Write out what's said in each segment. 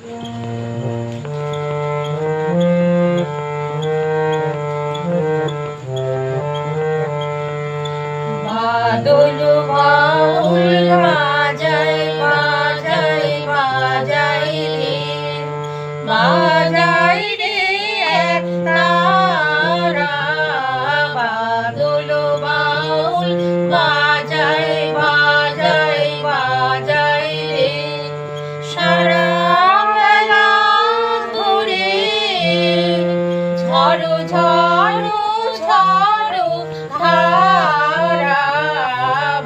বাদল বাউল বাজাই বাজাই বাজাই রে, বাজাই রে এক তারা। বাদল বাউল বাজাই বাজাই বাজাই রে, সারা বেলা ধরে ঝড়ো ঝড়ো ঝড়ো ধারা।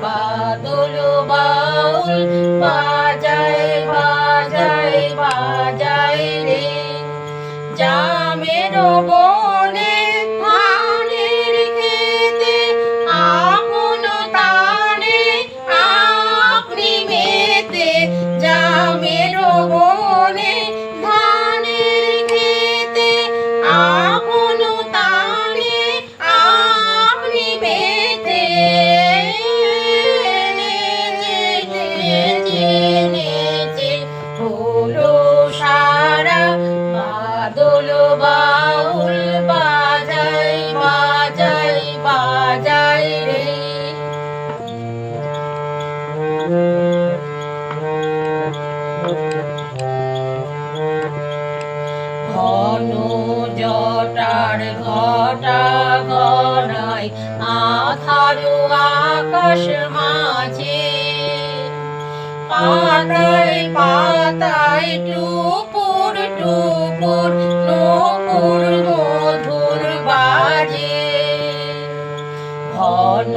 বাদল বাউল বাজাই বাজাই বাজাই রে, জামের বনে ধানের খেতে আপন তানে আপনি মেতে। জামের বনে ধানের খেতে আপন তানে আপনি মেতে। হলো সারা বাদল বাউল বাজাই বাজাই বাজাই রে। ঘন জটার ঘটা ঘনায় আধারো আকাশ মাঝে, পাতায় পাতায় টুপুর টুপুর নূপুর মধুর বাজে। ঘন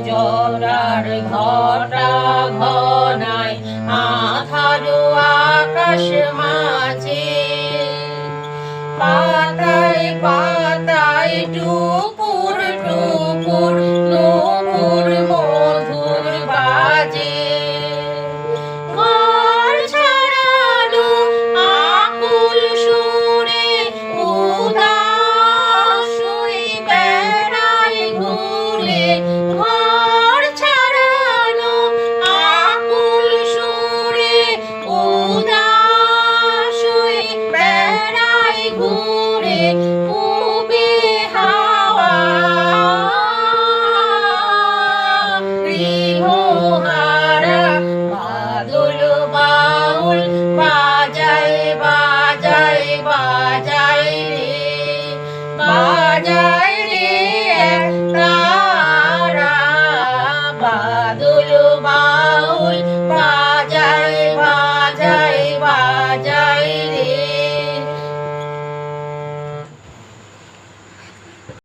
জটার ঘটা ঘনায় আধারো আকাশ মাঝে, পাতায় পাতায় টুপুর টুপুর নূপুর মধুর বাজে। ঘর ছাড়ানো আকুল সুরে উদাস হয়ে বেড়ায় ঘুরে। ঘর ছাড়ানো আকুল সুরে উদাস হয়ে বেড়ায় ঘুরে। উবে হাওয়া গৃহহারা, বাদল বাউল